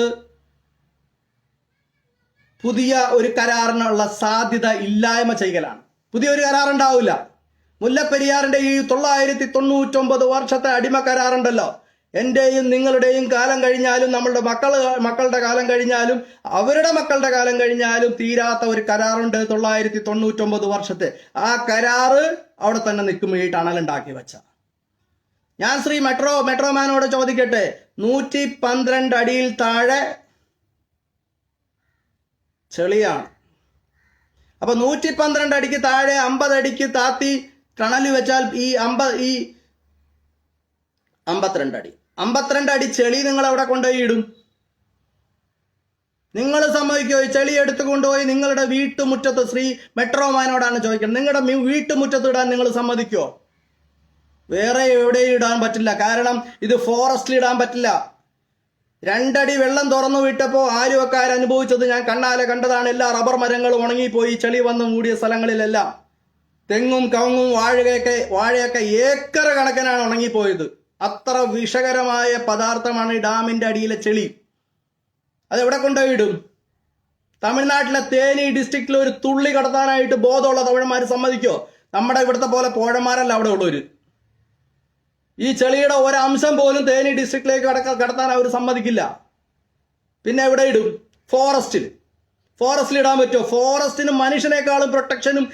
പുതിയ ഒരു കരാറിനുള്ള സാധ്യത ഇല്ലായ്മ ചെയ്യലാണ്. പുതിയൊരു കരാറുണ്ടാവില്ല. മുല്ലപ്പെരിയാറിന്റെ ഈ 999 വർഷത്തെ അടിമ കരാറുണ്ടല്ലോ, എന്റെയും നിങ്ങളുടെയും കാലം കഴിഞ്ഞാലും നമ്മളുടെ മക്കളുടെ കാലം കഴിഞ്ഞാലും അവരുടെ മക്കളുടെ കാലം കഴിഞ്ഞാലും തീരാത്ത ഒരു കരാറുണ്ട് 999 വർഷത്തെ. ആ കരാറ് അവിടെ തന്നെ നിൽക്കും, ഈ ടണലുണ്ടാക്കി വെച്ച. ഞാൻ ശ്രീ മെട്രോമാനോട് ചോദിക്കട്ടെ, 112 അടിയിൽ താഴെ ചെളിയാണ്. അപ്പൊ 112 അടിക്ക് താഴെ 50 അടിക്ക് താത്തി ടണല് വെച്ചാൽ ഈ 52 അടി ചെളി നിങ്ങൾ എവിടെ കൊണ്ടുപോയി ഇടും? നിങ്ങൾ സമ്മതിക്കോ? ഈ ചെളി എടുത്തു കൊണ്ടുപോയി നിങ്ങളുടെ വീട്ടുമുറ്റത്ത്, ശ്രീ മെട്രോമാനോടാണ് ചോദിക്കുന്നത്, നിങ്ങളുടെ വീട്ടുമുറ്റത്ത് ഇടാൻ നിങ്ങൾ സമ്മതിക്കോ? വേറെ എവിടെയും ഇടാൻ പറ്റില്ല. കാരണം ഇത് ഫോറസ്റ്റിൽ ഇടാൻ പറ്റില്ല. 2 അടി വെള്ളം തുറന്നു വിട്ടപ്പോൾ ആലുവക്കാർ അനുഭവിച്ചത് ഞാൻ കണ്ണാലെ കണ്ടതാണ്. എല്ലാ റബ്ബർ മരങ്ങളും ഉണങ്ങിപ്പോയി, ചെളി വന്ന് മൂടിയ സ്ഥലങ്ങളിലെല്ലാം തെങ്ങും കവുങ്ങും വാഴയൊക്കെ ഏക്കർ കണക്കിനാണ് ഉണങ്ങിപ്പോയത്. അത്ര വിഷകരമായ പദാർത്ഥമാണ് ഈ ഡാമിന്റെ അടിയിലെ ചെളി. അതെവിടെ കൊണ്ടുപോയി ഇടും? തമിഴ്നാട്ടിലെ തേനി ഡിസ്ട്രിക്റ്റിൽ ഒരു തുള്ളി കടത്താനായിട്ട് ബോധമുള്ള തമിഴന്മാർ സമ്മതിക്കോ? നമ്മുടെ ഇവിടുത്തെ പോലെ പോഴന്മാരല്ല അവിടെ ഉള്ളവര്. ഈ ചെളിയുടെ ഒരംശം പോലും തേനി ഡിസ്ട്രിക്റ്റിലേക്ക് കടത്താൻ അവർ സമ്മതിക്കില്ല. പിന്നെ എവിടെ ഇടും? ഫോറസ്റ്റിൽ ഇടാൻ പറ്റുമോ? ഫോറസ്റ്റിനും മനുഷ്യനേക്കാളും പ്രൊട്ടക്ഷനും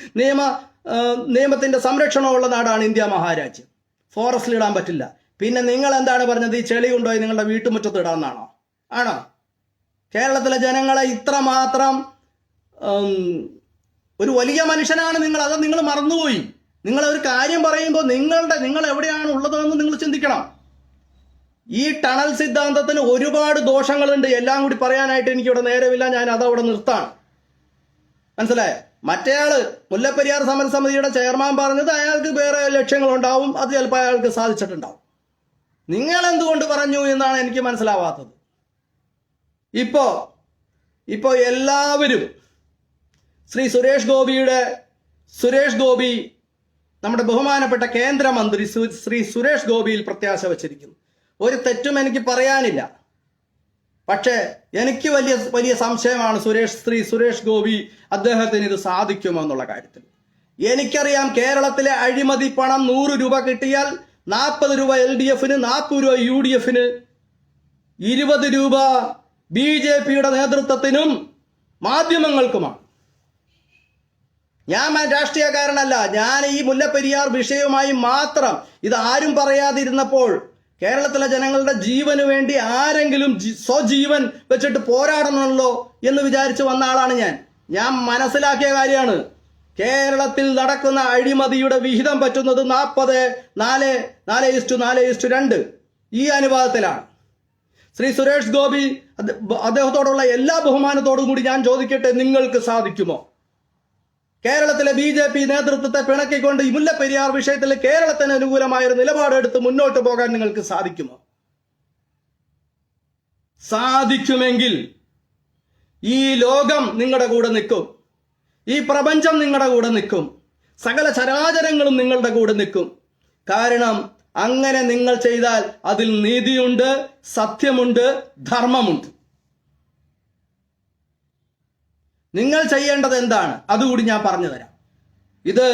നിയമത്തിന്റെ സംരക്ഷണവും ഉള്ള നാടാണ് ഇന്ത്യ മഹാരാജ്യം. ഫോറസ്റ്റിൽ ഇടാൻ പറ്റില്ല. പിന്നെ നിങ്ങൾ എന്താണ് പറഞ്ഞത്? ഈ ചെളി കൊണ്ടുപോയി നിങ്ങളുടെ വീട്ടുമുറ്റത്ത് ഇടാമെന്നാണോ? ആണോ? കേരളത്തിലെ ജനങ്ങളെ ഇത്രമാത്രം ഒരു വലിയ മനുഷ്യനാണ് നിങ്ങൾ. അത് നിങ്ങൾ മറന്നുപോയി. നിങ്ങൾ ഒരു കാര്യം പറയുമ്പോൾ നിങ്ങൾ എവിടെയാണ് ഉള്ളതെന്ന് നിങ്ങൾ ചിന്തിക്കണം. ഈ ടണൽ സിദ്ധാന്തത്തിന് ഒരുപാട് ദോഷങ്ങളുണ്ട്. എല്ലാം കൂടി പറയാനായിട്ട് എനിക്കിവിടെ നേരമില്ല. ഞാൻ അതവിടെ നിർത്താണ്. മനസ്സിലായോ? മറ്റേയാള് മുല്ലപ്പെരിയാർ സമരസമിതിയുടെ ചെയർമാൻ പറഞ്ഞത് അയാൾക്ക് വേറെ ലക്ഷ്യങ്ങളുണ്ടാവും, അത് ചിലപ്പോൾ അയാൾക്ക് സാധിച്ചിട്ടുണ്ടാവും. നിങ്ങൾ എന്തുകൊണ്ട് പറഞ്ഞു എന്നാണ് എനിക്ക് മനസ്സിലാവാത്തത്. ഇപ്പോ എല്ലാവരും സുരേഷ് ഗോപി നമ്മുടെ ബഹുമാനപ്പെട്ട കേന്ദ്രമന്ത്രി ശ്രീ സുരേഷ് ഗോപിയിൽ പ്രത്യാശ വച്ചിരിക്കുന്നു. ഒരു തെറ്റും എനിക്ക് പറയാനില്ല. പക്ഷേ എനിക്ക് വലിയ സംശയമാണ് സുരേഷ് ഗോപി അദ്ദേഹത്തിന് ഇത് സാധിക്കുമോ എന്നുള്ള കാര്യത്തിൽ. എനിക്കറിയാം, കേരളത്തിലെ അഴിമതി പണം 100 രൂപ കിട്ടിയാൽ 40 രൂപ LDFന്, 40 രൂപ UDFന്, 20 രൂപ BJPയുടെ നേതൃത്വത്തിനും മാധ്യമങ്ങൾക്കുമാണ്. ഞാൻ രാഷ്ട്രീയക്കാരനല്ല. ഞാൻ ഈ മുല്ലപ്പെരിയാർ വിഷയവുമായി മാത്രം, ഇത് ആരും പറയാതിരുന്നപ്പോൾ കേരളത്തിലെ ജനങ്ങളുടെ ജീവന് വേണ്ടി ആരെങ്കിലും സ്വജീവൻ വെച്ചിട്ട് പോരാടണമല്ലോ എന്ന് വിചാരിച്ച് വന്ന ആളാണ് ഞാൻ മനസ്സിലാക്കിയ കാര്യമാണ്. കേരളത്തിൽ നടക്കുന്ന അഴിമതിയുടെ വിഹിതം പറ്റുന്നത് 40:4:2 ഈ അനുപാതത്തിലാണ്. ശ്രീ സുരേഷ് ഗോപി, അദ്ദേഹത്തോടുള്ള എല്ലാ ബഹുമാനത്തോടും കൂടി ഞാൻ ചോദിക്കട്ടെ, നിങ്ങൾക്ക് സാധിക്കുമോ? കേരളത്തിലെ BJP നേതൃത്വത്തെ പിണക്കിക്കൊണ്ട് ഈ മുല്ലപ്പെരിയാർ വിഷയത്തിൽ കേരളത്തിന് അനുകൂലമായൊരു നിലപാടെടുത്ത് മുന്നോട്ട് പോകാൻ നിങ്ങൾക്ക് സാധിക്കുമോ? സാധിക്കുമെങ്കിൽ ഈ ലോകം നിങ്ങളുടെ കൂടെ നിൽക്കും, ഈ പ്രപഞ്ചം നിങ്ങളുടെ കൂടെ നിൽക്കും, സകല ചരാചരങ്ങളും നിങ്ങളുടെ കൂടെ നിൽക്കും. കാരണം അങ്ങനെ നിങ്ങൾ ചെയ്താൽ അതിൽ നീതിയുണ്ട്, സത്യമുണ്ട്, ധർമ്മമുണ്ട്. നിങ്ങൾ ചെയ്യേണ്ടത് എന്താണ്? അതുകൂടി ഞാൻ പറഞ്ഞു തരാം. ഇത്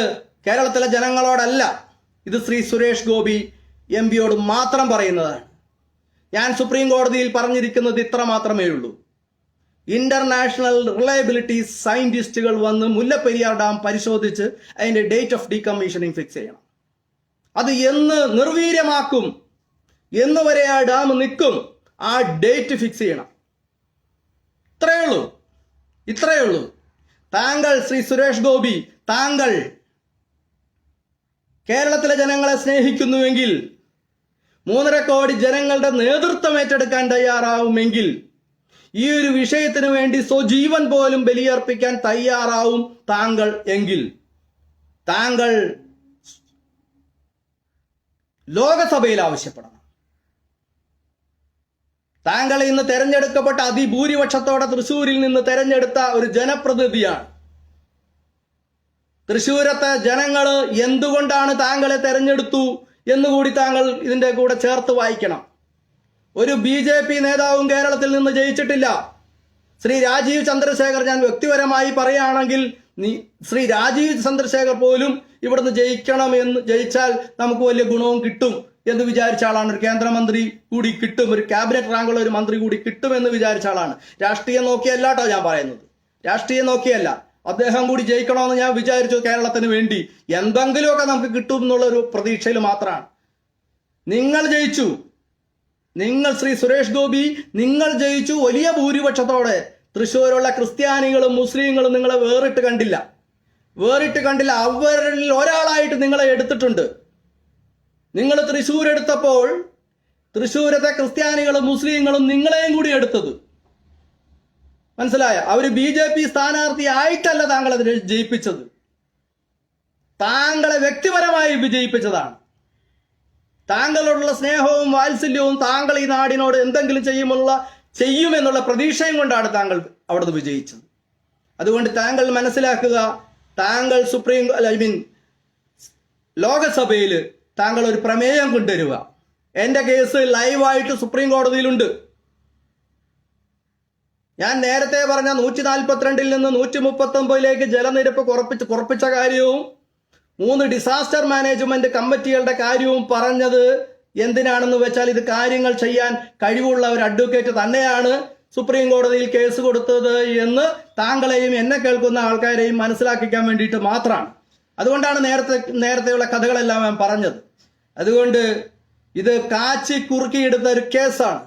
കേരളത്തിലെ ജനങ്ങളോടല്ല, ഇത് ശ്രീ സുരേഷ് ഗോപി MPയോട് മാത്രം പറയുന്നതാണ്. ഞാൻ സുപ്രീം കോടതിയിൽ പറഞ്ഞിരിക്കുന്നത് ഇത്ര മാത്രമേ ഉള്ളൂ. ഇന്റർനാഷണൽ റിലയബിലിറ്റി സയന്റിസ്റ്റുകൾ വന്ന് മുല്ലപ്പെരിയാർ ഡാം പരിശോധിച്ച് അതിന്റെ ഡേറ്റ് ഓഫ് ഡീകമ്മീഷനിങ് ഫിക്സ് ചെയ്യണം. അത് എന്ന് നിർവീര്യമാക്കും, എന്ന് വരെ ആ ഡാം നിൽക്കും, ആ ഡേറ്റ് ഫിക്സ് ചെയ്യണം. ഇത്രയേ ഉള്ളൂ. താങ്കൾ ശ്രീ സുരേഷ് ഗോപി, താങ്കൾ കേരളത്തിലെ ജനങ്ങളെ സ്നേഹിക്കുന്നുവെങ്കിൽ, 3.5 കോടി ജനങ്ങളുടെ നേതൃത്വം ഏറ്റെടുക്കാൻ തയ്യാറാവുമെങ്കിൽ, ഈ ഒരു വിഷയത്തിന് വേണ്ടി സ്വജീവൻ പോലും ബലിയർപ്പിക്കാൻ തയ്യാറാവും താങ്കൾ എങ്കിൽ, താങ്കൾ ലോകസഭയിൽ ആവശ്യപ്പെടണം. താങ്കൾ ഇന്ന് തെരഞ്ഞെടുക്കപ്പെട്ട അതിഭൂരിപക്ഷത്തോടെ തൃശ്ശൂരിൽ നിന്ന് തെരഞ്ഞെടുത്ത ഒരു ജനപ്രതിനിധിയാണ്. തൃശ്ശൂരത്തെ ജനങ്ങൾ എന്തുകൊണ്ടാണ് താങ്കളെ തെരഞ്ഞെടുത്തു എന്നുകൂടി താങ്കൾ ഇതിന്റെ കൂടെ ചേർത്ത് വായിക്കണം. ഒരു BJP നേതാവും കേരളത്തിൽ നിന്ന് ജയിച്ചിട്ടില്ല. ശ്രീ രാജീവ് ചന്ദ്രശേഖർ, ഞാൻ വ്യക്തിപരമായി പറയുകയാണെങ്കിൽ ശ്രീ രാജീവ് ചന്ദ്രശേഖർ പോലും ഇവിടുന്ന് ജയിച്ചാൽ നമുക്ക് വലിയ ഗുണവും കിട്ടും എന്ന് വിചാരിച്ച ആളാണ്. ഒരു കേന്ദ്രമന്ത്രി കൂടി കിട്ടും, ഒരു ക്യാബിനറ്റ് റാങ്കുള്ള ഒരു മന്ത്രി കൂടി കിട്ടുമെന്ന് വിചാരിച്ച ആളാണ്. രാഷ്ട്രീയം നോക്കിയല്ല കേട്ടോ ഞാൻ പറയുന്നത്, രാഷ്ട്രീയം നോക്കിയല്ല. അദ്ദേഹം കൂടി ജയിക്കണമെന്ന് ഞാൻ വിചാരിച്ചു കേരളത്തിന് വേണ്ടി. എന്തെങ്കിലുമൊക്കെ നമുക്ക് കിട്ടും എന്നുള്ളൊരു പ്രതീക്ഷയിൽ മാത്രമാണ്. നിങ്ങൾ ജയിച്ചു, നിങ്ങൾ ശ്രീ സുരേഷ് ഗോപി നിങ്ങൾ ജയിച്ചു വലിയ ഭൂരിപക്ഷത്തോടെ. തൃശ്ശൂരുള്ള ക്രിസ്ത്യാനികളും മുസ്ലിങ്ങളും നിങ്ങളെ വേറിട്ട് കണ്ടില്ല. അവരിൽ ഒരാളായിട്ട് നിങ്ങളെ എടുത്തിട്ടുണ്ട്. നിങ്ങൾ തൃശ്ശൂർ എടുത്തപ്പോൾ തൃശ്ശൂരത്തെ ക്രിസ്ത്യാനികളും മുസ്ലിങ്ങളും നിങ്ങളെയും കൂടി എടുത്തത് മനസ്സിലായ. അവര് BJP സ്ഥാനാർത്ഥി ആയിട്ടല്ല താങ്കളെ ജയിപ്പിച്ചത്, താങ്കളെ വ്യക്തിപരമായി വിജയിപ്പിച്ചതാണ്. താങ്കളോടുള്ള സ്നേഹവും വാത്സല്യവും താങ്കൾ ഈ നാടിനോട് എന്തെങ്കിലും ചെയ്യുമെന്നുള്ള പ്രതീക്ഷയും കൊണ്ടാണ് താങ്കൾ അവിടുന്ന് വിജയിച്ചത്. അതുകൊണ്ട് താങ്കൾ മനസ്സിലാക്കുക, താങ്കൾ ലോകസഭയിൽ താങ്കൾ ഒരു പ്രമേയം കൊണ്ടുവരിക. എന്റെ കേസ് ലൈവായിട്ട് സുപ്രീം കോടതിയിലുണ്ട്. ഞാൻ നേരത്തെ പറഞ്ഞ 142 നിന്ന് 139 ജലനിരപ്പ് കുറപ്പിച്ച കാര്യവും 3 ഡിസാസ്റ്റർ മാനേജ്മെന്റ് കമ്മിറ്റികളുടെ കാര്യവും പറഞ്ഞത് എന്തിനാണെന്ന് വെച്ചാൽ ഇത് കാര്യങ്ങൾ ചെയ്യാൻ കഴിവുള്ള ഒരു അഡ്വക്കേറ്റ് തന്നെയാണ് സുപ്രീം കോടതിയിൽ കേസ് കൊടുത്തത് എന്ന് താങ്കളെയും എന്നെ കേൾക്കുന്ന ആൾക്കാരെയും മനസ്സിലാക്കിക്കാൻ വേണ്ടിയിട്ട് മാത്രമാണ്. അതുകൊണ്ടാണ് നേരത്തെയുള്ള കഥകളെല്ലാം ഞാൻ പറഞ്ഞത്. അതുകൊണ്ട് ഇത് കാച്ചി കുറുക്കിയെടുത്ത ഒരു കേസാണ്.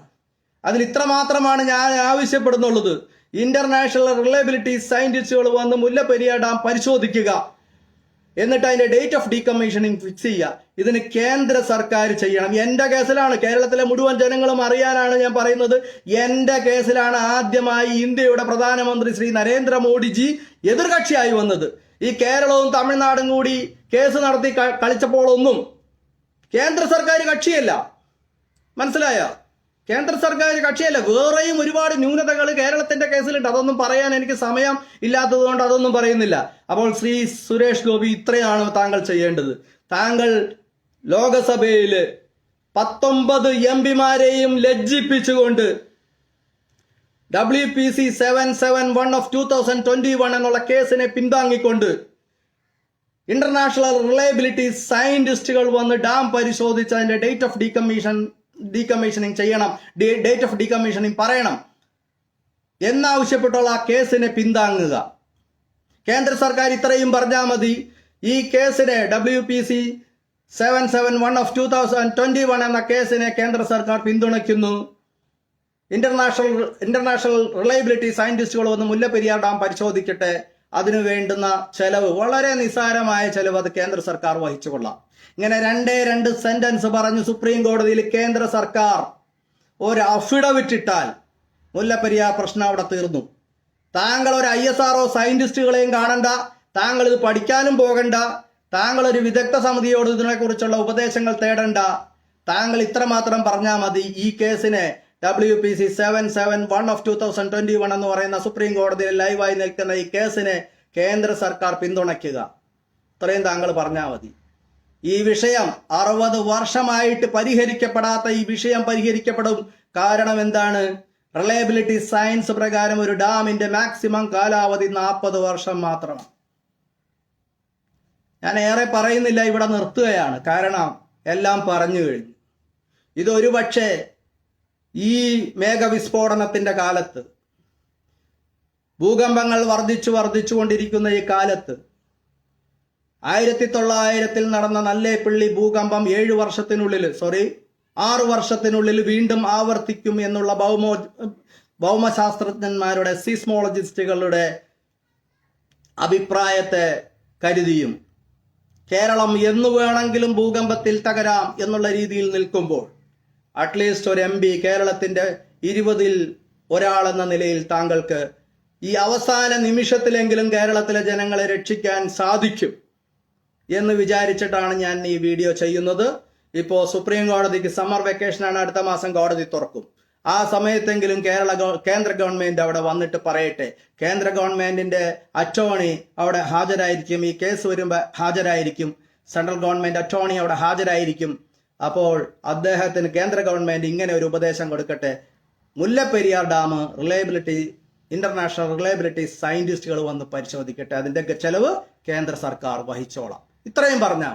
അതിൽ ഇത്ര മാത്രമാണ് ഞാൻ ആവശ്യപ്പെടുന്നുള്ളത്. ഇന്റർനാഷണൽ റിലയബിലിറ്റി സയന്റിസ്റ്റുകൾ വന്ന് മുല്ലപ്പെരിയാർ ഡാം പരിശോധിക്കുക, എന്നിട്ട് അതിന്റെ ഡേറ്റ് ഓഫ് ഡീകമ്മീഷനിങ് ഫിക്സ് ചെയ്യുക. ഇതിന് കേന്ദ്ര സർക്കാർ ചെയ്യണം. എന്റെ കേസിലാണ്, കേരളത്തിലെ മുഴുവൻ ജനങ്ങളും അറിയാനാണ് ഞാൻ പറയുന്നത്. എന്റെ കേസിലാണ് ആദ്യമായി ഇന്ത്യയുടെ പ്രധാനമന്ത്രി ശ്രീ നരേന്ദ്രമോദിജി എതിർകക്ഷിയായി വന്നത്. ഈ കേരളവും തമിഴ്നാടും കൂടി കേസ് നടത്തി കളിച്ചപ്പോഴൊന്നും കേന്ദ്ര സർക്കാർ കക്ഷിയല്ല, മനസ്സിലായ? കേന്ദ്ര സർക്കാർ കക്ഷിയല്ല. വേറെയും ഒരുപാട് ന്യൂനതകൾ കേരളത്തിന്റെ കേസിലുണ്ട്. അതൊന്നും പറയാൻ എനിക്ക് സമയം ഇല്ലാത്തത് കൊണ്ട് അതൊന്നും പറയുന്നില്ല. അപ്പോൾ ശ്രീ സുരേഷ് ഗോപി, ഇത്രയാണ് താങ്കൾ ചെയ്യേണ്ടത്. താങ്കൾ ലോകസഭയിൽ 19 MP-മാരെയും ലജ്ജിപ്പിച്ചുകൊണ്ട് WPC 771 of 2021 എന്നുള്ള കേസിനെ പിന്താങ്ങിക്കൊണ്ട് ഇന്റർനാഷണൽ റിലയബിലിറ്റി സയന്റിസ്റ്റുകൾ വന്ന് ഡാം പരിശോധിച്ച് അതിന്റെ ഡേറ്റ് ഓഫ് ഡീകമ്മീഷനിങ് ചെയ്യണം, ഡേറ്റ് ഓഫ് ഡീകമ്മീഷനിങ് പറയണം എന്നാവശ്യപ്പെട്ടുള്ള ആ കേസിനെ പിന്താങ്ങുക. കേന്ദ്ര സർക്കാർ ഇത്രയും പറഞ്ഞാൽ മതി. ഈ കേസിനെ WPC 771 of 2021 എന്ന കേസിനെ കേന്ദ്ര സർക്കാർ പിന്തുണയ്ക്കുന്നു. ഇന്റർനാഷണൽ റിലയബിലിറ്റി സയന്റിസ്റ്റുകൾ വന്ന് മുല്ലപ്പെരിയാർ ഡാം പരിശോധിക്കട്ടെ. അതിനു വേണ്ടുന്ന ചെലവ്, വളരെ നിസ്സാരമായ ചെലവ്, അത് കേന്ദ്ര സർക്കാർ വഹിച്ചുകൊള്ളാം. ഇങ്ങനെ 2 സെന്റൻസ് പറഞ്ഞ് സുപ്രീം കോടതിയിൽ കേന്ദ്ര സർക്കാർ ഒരു അഫിഡവിറ്റ് ഇട്ടാൽ മുല്ലപ്പെരിയാർ പ്രശ്നം അവിടെ തീർന്നു. താങ്കൾ ഒരു ISRO സയന്റിസ്റ്റുകളെയും കാണണ്ട, താങ്കൾ ഇത് പഠിക്കാനും പോകണ്ട, താങ്കൾ ഒരു വിദഗ്ധ സമിതിയോട് ഇതിനെക്കുറിച്ചുള്ള ഉപദേശങ്ങൾ തേടണ്ട. താങ്കൾ ഇത്രമാത്രം പറഞ്ഞാൽ മതി. ഈ കേസിനെ WPC 771 of 2021 എന്ന് പറയുന്ന സുപ്രീം കോടതിയിൽ ലൈവായി നിൽക്കുന്ന ഈ കേസിനെ കേന്ദ്ര സർക്കാർ പിന്തുണയ്ക്കുക. ഇത്രയും താങ്കൾ പറഞ്ഞാൽ മതി. ഈ വിഷയം 60 വർഷമായിട്ട് പരിഹരിക്കപ്പെടാത്ത ഈ വിഷയം പരിഹരിക്കപ്പെടും. കാരണം എന്താണ്? റിലയബിലിറ്റി സയൻസ് പ്രകാരം ഒരു ഡാമിന്റെ മാക്സിമം കാലാവധി 40 വർഷം മാത്രമാണ്. ഞാൻ ഏറെ പറയുന്നില്ല, ഇവിടെ നിർത്തുകയാണ്. കാരണം എല്ലാം പറഞ്ഞു കഴിഞ്ഞു. ഇതൊരു പക്ഷേ ഈ മേഘവിസ്ഫോടനത്തിന്റെ കാലത്ത്, ഭൂകമ്പങ്ങൾ വർദ്ധിച്ചുകൊണ്ടിരിക്കുന്ന ഈ കാലത്ത് 1900 നടന്ന നല്ലേപ്പിള്ളി ഭൂകമ്പം 6 വർഷത്തിനുള്ളിൽ വീണ്ടും ആവർത്തിക്കും എന്നുള്ള ഭൗമശാസ്ത്രജ്ഞന്മാരുടെ സീസ്മോളജിസ്റ്റുകളുടെ അഭിപ്രായത്തെ കരുതിയും കേരളം എന്നു വേണമെങ്കിലും ഭൂകമ്പത്തിൽ തകരാം എന്നുള്ള രീതിയിൽ നിൽക്കുമ്പോൾ അറ്റ്ലീസ്റ്റ് ഒരു MP, കേരളത്തിന്റെ 20-ൽ ഒരാളെന്ന നിലയിൽ താങ്കൾക്ക് ഈ അവസാന നിമിഷത്തിലെങ്കിലും കേരളത്തിലെ ജനങ്ങളെ രക്ഷിക്കാൻ സാധിക്കും എന്ന് വിചാരിച്ചിട്ടാണ് ഞാൻ ഈ വീഡിയോ ചെയ്യുന്നത്. ഇപ്പോൾ സുപ്രീം കോടതിക്ക് സമ്മർ വെക്കേഷനാണ്, അടുത്ത മാസം കോടതി തുറക്കും. ആ സമയത്തെങ്കിലും കേന്ദ്ര ഗവൺമെന്റ് അവിടെ വന്നിട്ട് പറയട്ടെ. കേന്ദ്ര ഗവൺമെന്റിന്റെ അറ്റോർണി അവിടെ ഹാജരായിരിക്കും, ഈ കേസ് വരുമ്പോൾ ഹാജരായിരിക്കും. സെൻട്രൽ ഗവൺമെന്റ് അറ്റോർണി അവിടെ ഹാജരായിരിക്കും. അപ്പോൾ അദ്ദേഹത്തിന് കേന്ദ്ര ഗവൺമെന്റ് ഇങ്ങനെ ഒരു ഉപദേശം കൊടുക്കട്ടെ: Mullaperiyar dam reliability international reliability സയന്റിസ്റ്റുകൾ വന്ന് പരിശോധിക്കട്ടെ, അതിൻ്റെയൊക്കെ ചെലവ് കേന്ദ്ര സർക്കാർ വഹിച്ചോളാം. ഇത്രയും പറഞ്ഞാൽ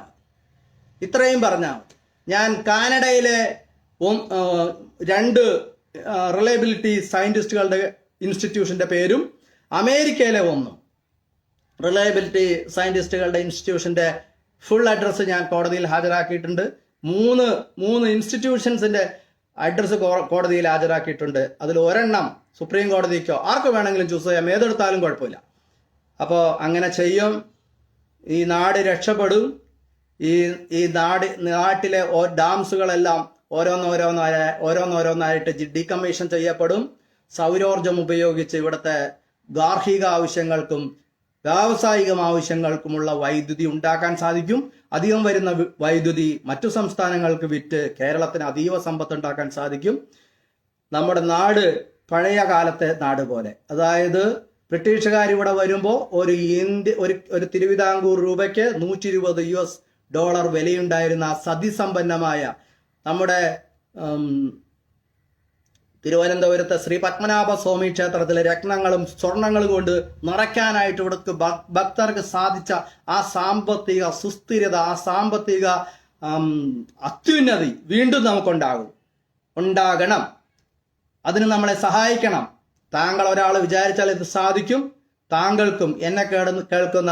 മതി. ഞാൻ കാനഡയിലെ 2 റിലയബിലിറ്റി സയന്റിസ്റ്റുകളുടെ ഇൻസ്റ്റിറ്റ്യൂഷന്റെ പേരും അമേരിക്കയിലെ 1 റിലയബിലിറ്റി സയന്റിസ്റ്റുകളുടെ ഇൻസ്റ്റിറ്റ്യൂഷന്റെ ഫുൾ അഡ്രസ്സ് ഞാൻ കോടതിയിൽ ഹാജരാക്കിയിട്ടുണ്ട്. 3 ഇൻസ്റ്റിറ്റ്യൂഷൻസിന്റെ അഡ്രസ്സ് കോടതിയിൽ ഹാജരാക്കിയിട്ടുണ്ട്. അതിൽ ഒരെണ്ണം സുപ്രീം കോടതിക്കോ ആർക്ക് വേണമെങ്കിലും ചൂസ് ചെയ്യാം, ഏതെടുത്താലും കുഴപ്പമില്ല. അപ്പോൾ അങ്ങനെ ചെയ്യും. ഈ നാട് രക്ഷപ്പെടും. ഈ നാട്ടിലെ ഡാംസുകളെല്ലാം ഓരോന്നോരോന്നായിട്ട് ഡീകമ്മീഷൻ ചെയ്യപ്പെടും. സൗരോർജം ഉപയോഗിച്ച് ഇവിടുത്തെ ഗാർഹിക ആവശ്യങ്ങൾക്കും വ്യാവസായിക ആവശ്യങ്ങൾക്കുമുള്ള വൈദ്യുതി ഉണ്ടാക്കാൻ സാധിക്കും. അധികം വരുന്ന വൈദ്യുതി മറ്റു സംസ്ഥാനങ്ങൾക്ക് വിറ്റ് കേരളത്തിന് അതീവ സമ്പത്ത് ഉണ്ടാക്കാൻ സാധിക്കും. നമ്മുടെ നാട് പഴയ കാലത്തെ നാട് പോലെ, അതായത് ബ്രിട്ടീഷുകാർ ഇവിടെ വരുമ്പോൾ ഒരു തിരുവിതാംകൂർ രൂപയ്ക്ക് $120 വിലയുണ്ടായിരുന്ന സതിസമ്പന്നമായ നമ്മുടെ തിരുവനന്തപുരത്തെ ശ്രീ പത്മനാഭ സ്വാമി ക്ഷേത്രത്തിലെ രത്നങ്ങളും സ്വർണങ്ങളും കൊണ്ട് നിറയ്ക്കാനായിട്ട് ഇവിടേക്ക് ഭക്തർക്ക് സാധിച്ച ആ സാമ്പത്തിക സുസ്ഥിരത, ആ സാമ്പത്തിക അത്യുന്നതി വീണ്ടും ഉണ്ടാകണം. അതിന് നമ്മളെ സഹായിക്കണം. താങ്കൾ ഒരാൾ വിചാരിച്ചാൽ ഇത് സാധിക്കും. താങ്കൾക്കും എന്നെ കേൾക്കുന്ന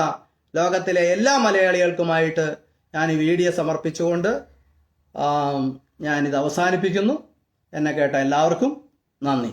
ലോകത്തിലെ എല്ലാ മലയാളികൾക്കുമായിട്ട് ഞാൻ ഈ വീഡിയോ സമർപ്പിച്ചുകൊണ്ട് ഞാനിത് അവസാനിപ്പിക്കുന്നു. എന്നെ കേട്ട എല്ലാവർക്കും നന്ദി.